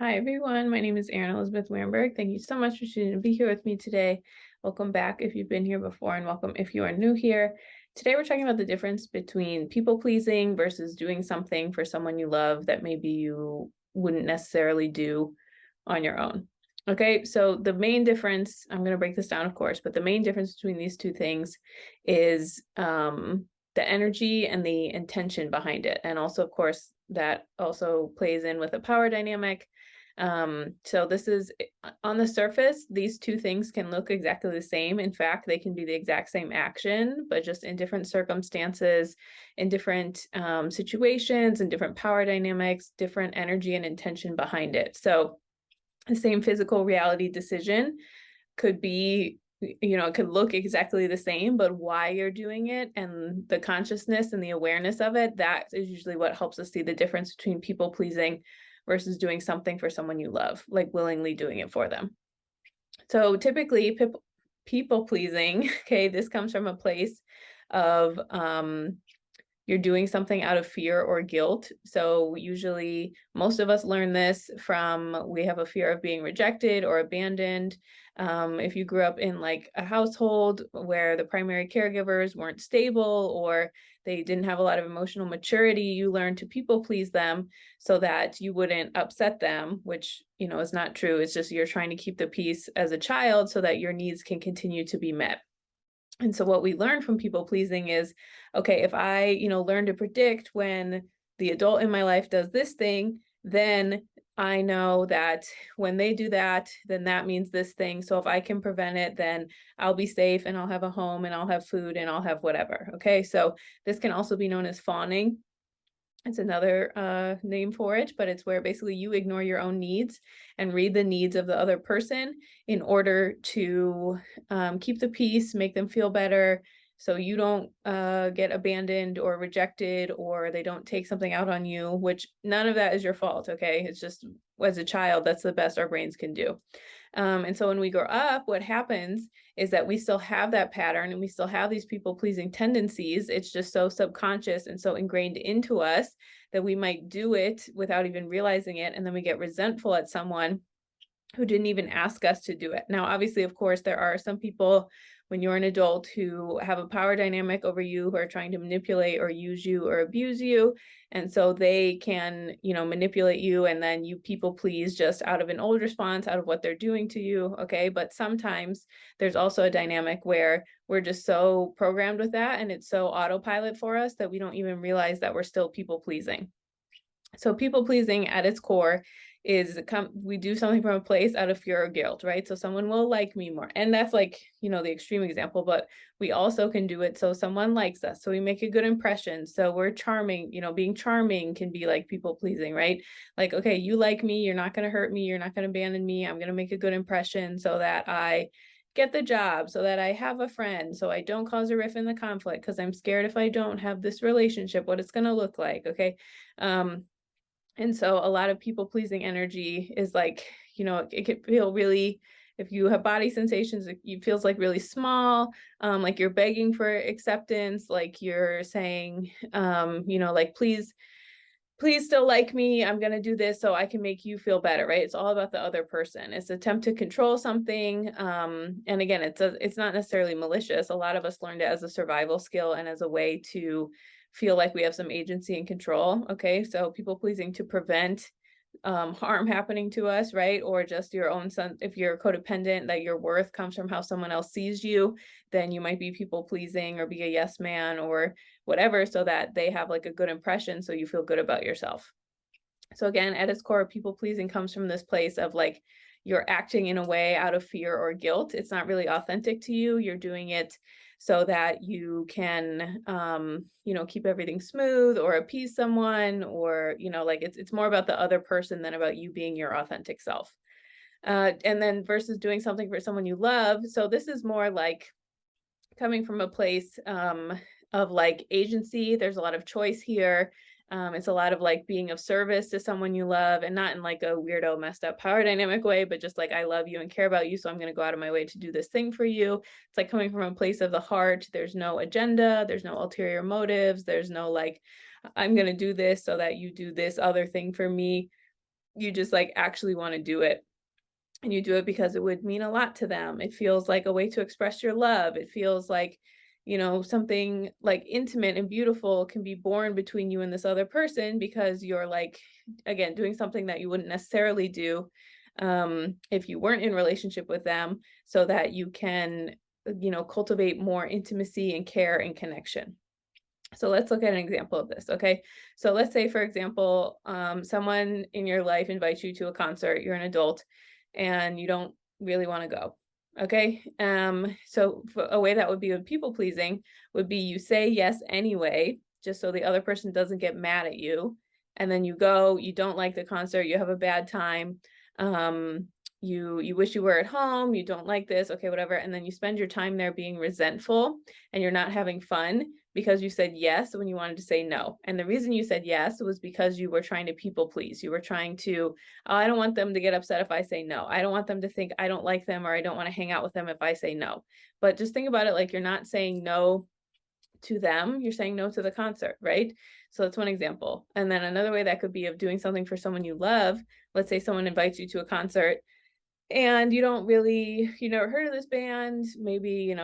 Hi, everyone. My name is Erin Elizabeth Wamberg. Thank you so much for choosing to be here with me today. Welcome back if you've been here before, and welcome if you are new here. Today, we're talking about the difference between people pleasing versus doing something for someone you love that maybe you wouldn't necessarily do on your own. Okay, so the main difference, I'm going to break this down, of course, but the main difference between these two things is the energy and the intention behind it. And also, of course, that also plays in with the power dynamic. So this is on the surface, these two things can look exactly the same. In fact, they can be the exact same action, but just in different circumstances, in different situations, and different power dynamics, different energy and intention behind it. So the same physical reality decision could be, it could look exactly the same, but why you're doing it and the consciousness and the awareness of it, that is usually what helps us see the difference between people pleasing versus doing something for someone you love, like willingly doing it for them. So typically, people pleasing, okay, this comes from a place of you're doing something out of fear or guilt. So usually most of us learn this from, we have a fear of being rejected or abandoned. If you grew up in like a household where the primary caregivers weren't stable or they didn't have a lot of emotional maturity, you learn to people please them so that you wouldn't upset them, which, is not true. It's just you're trying to keep the peace as a child so that your needs can continue to be met. And so what we learn from people pleasing is, okay, if I, learn to predict when the adult in my life does this thing, then I know that when they do that, then that means this thing. So if I can prevent it, then I'll be safe and I'll have a home and I'll have food and I'll have whatever. Okay. So this can also be known as fawning. It's another name for it, but it's where basically you ignore your own needs and read the needs of the other person in order to keep the peace, make them feel better, so you don't get abandoned or rejected, or they don't take something out on you, which none of that is your fault, okay? It's just, as a child, that's the best our brains can do. And so when we grow up, what happens is that we still have that pattern and we still have these people pleasing tendencies. It's just so subconscious and so ingrained into us that we might do it without even realizing it. And then we get resentful at someone who didn't even ask us to do it. Now, obviously, of course, there are some people when you're an adult who have a power dynamic over you, who are trying to manipulate or use you or abuse you. And so they can, manipulate you, and then you people please just out of an old response, out of what they're doing to you. Okay. But sometimes there's also a dynamic where we're just so programmed with that and it's so autopilot for us that we don't even realize that we're still people pleasing. So people pleasing at its core is we do something from a place out of fear or guilt, right? So someone will like me more. And that's like, the extreme example, but we also can do it so someone likes us. So we make a good impression. So we're charming, being charming can be like people pleasing, right? Like, okay, you like me, you're not going to hurt me, you're not going to abandon me. I'm going to make a good impression so that I get the job, so that I have a friend, so I don't cause a rift in the conflict because I'm scared if I don't have this relationship, what it's going to look like. Okay. And so a lot of people pleasing energy is like, it can feel really, if you have body sensations, it feels like really small, like you're begging for acceptance, like you're saying, like, please still like me. I'm going to do this so I can make you feel better, right? It's all about the other person. It's an attempt to control something. And again, it's not necessarily malicious. A lot of us learned it as a survival skill and as a way to feel like we have some agency and control. Okay. So people pleasing to prevent harm happening to us, right? Or just your own son. If you're codependent, that your worth comes from how someone else sees you, then you might be people pleasing or be a yes man or whatever, so that they have like a good impression, so you feel good about yourself. So again, at its core, people pleasing comes from this place of like, you're acting in a way out of fear or guilt. It's not really authentic to you. You're doing it so that you can, keep everything smooth or appease someone, or, like it's more about the other person than about you being your authentic self. And then versus doing something for someone you love. So this is more like coming from a place of like agency. There's a lot of choice here. It's a lot of like being of service to someone you love, and not in like a weirdo, messed up power dynamic way, but just like, I love you and care about you, so I'm going to go out of my way to do this thing for you. It's like coming from a place of the heart. There's no agenda. There's no ulterior motives. There's no like, I'm going to do this so that you do this other thing for me. you just like actually want to do it, and you do it because it would mean a lot to them. It feels like a way to express your love. It feels like, something like intimate and beautiful can be born between you and this other person because you're like, again, doing something that you wouldn't necessarily do if you weren't in relationship with them, so that you can, cultivate more intimacy and care and connection. So let's look at an example of this. Okay. So let's say, for example, someone in your life invites you to a concert, you're an adult, and you don't really want to go. Okay. So a way that would be with people pleasing would be you say yes anyway, just so the other person doesn't get mad at you. And then you go, you don't like the concert, you have a bad time. Um, you wish you were at home, you don't like this, okay, whatever. And then you spend your time there being resentful and you're not having fun because you said yes when you wanted to say no. And the reason you said yes was because you were trying to people please. You were trying to, oh, I don't want them to get upset if I say no. I don't want them to think I don't like them, or I don't want to hang out with them if I say no. But just think about it like you're not saying no to them, you're saying no to the concert, right? So that's one example. And then another way that could be of doing something for someone you love. Let's say someone invites you to a concert and you don't really, you never heard of this band, maybe, you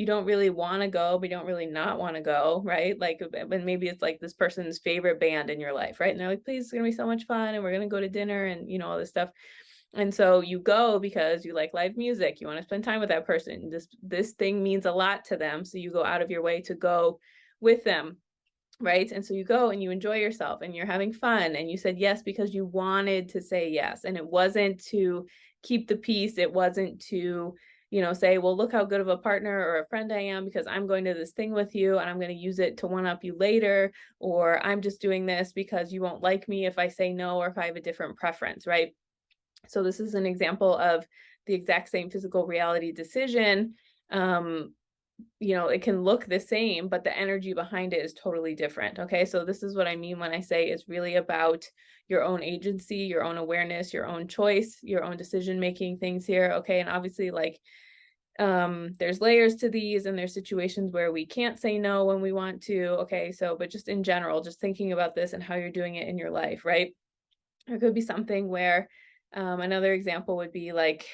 don't really want to go, but you don't really not want to go, right? Like, and maybe it's like this person's favorite band in your life, right? And they're like, please, it's gonna be so much fun, and we're gonna go to dinner, and all this stuff. And so you go because you like live music, you want to spend time with that person, this thing means a lot to them, so you go out of your way to go with them, right? And so you go and you enjoy yourself and you're having fun, and you said yes because you wanted to say yes, and it wasn't to keep the peace. It wasn't to, say, well, look how good of a partner or a friend I am because I'm going to this thing with you and I'm going to use it to one up you later, or I'm just doing this because you won't like me if I say no or if I have a different preference, right? So this is an example of the exact same physical reality decision. It can look the same, but the energy behind it is totally different. Okay. So this is what I mean when I say it's really about your own agency, your own awareness, your own choice, your own decision making things here. Okay. And obviously, like, there's layers to these, and there's situations where we can't say no when we want to. Okay. So, but just in general, just thinking about this and how you're doing it in your life, right? It could be something where, another example would be like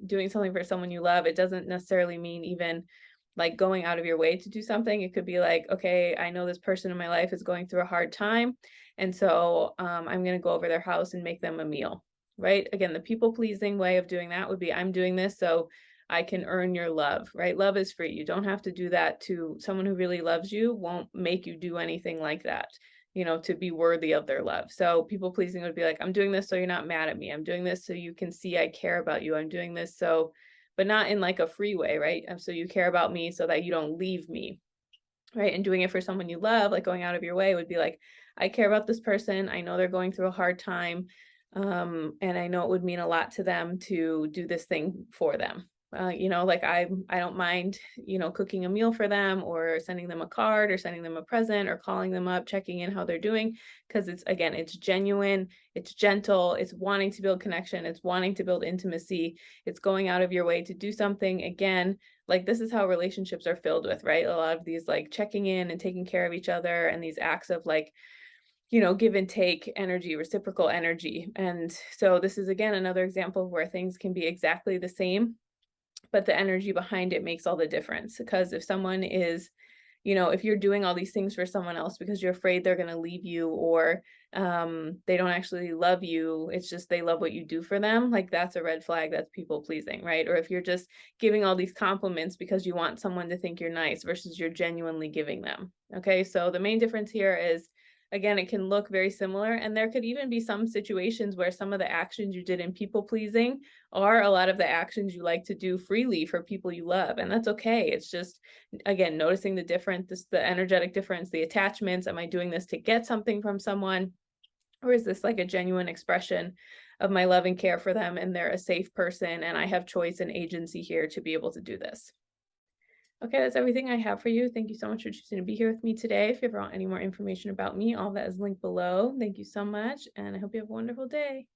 doing something for someone you love. It doesn't necessarily mean even like going out of your way to do something. It could be like, okay, I know this person in my life is going through a hard time, and so I'm going to go over their house and make them a meal, right? Again, the people pleasing way of doing that would be, I'm doing this so I can earn your love, right? Love is free. You don't have to do that to someone who really loves you, won't make you do anything like that, to be worthy of their love. So people pleasing would be like, I'm doing this so you're not mad at me. I'm doing this so you can see I care about you. I'm doing this so, but not in like a free way, right? So you care about me so that you don't leave me, right? And doing it for someone you love, like going out of your way, would be like, I care about this person. I know they're going through a hard time. And I know it would mean a lot to them to do this thing for them. Like I don't mind, cooking a meal for them, or sending them a card, or sending them a present, or calling them up, checking in how they're doing. Because it's genuine, it's gentle, it's wanting to build connection, it's wanting to build intimacy, it's going out of your way to do something. Again, like this is how relationships are filled with, right? A lot of these like checking in and taking care of each other, and these acts of like, give and take energy, reciprocal energy. And so this is again another example of where things can be exactly the same, but the energy behind it makes all the difference. Because if someone is, if you're doing all these things for someone else because you're afraid they're going to leave you, or they don't actually love you, it's just they love what you do for them, like that's a red flag. That's people pleasing, right? Or if you're just giving all these compliments because you want someone to think you're nice versus you're genuinely giving them. Okay, so the main difference here is, again, it can look very similar, and there could even be some situations where some of the actions you did in people pleasing are a lot of the actions you like to do freely for people you love, and that's okay. It's just, again, noticing the difference, the energetic difference, the attachments. Am I doing this to get something from someone, or is this like a genuine expression of my love and care for them, and they're a safe person, and I have choice and agency here to be able to do this? Okay, that's everything I have for you. Thank you so much for choosing to be here with me today. If you ever want any more information about me, all that is linked below. Thank you so much, and I hope you have a wonderful day.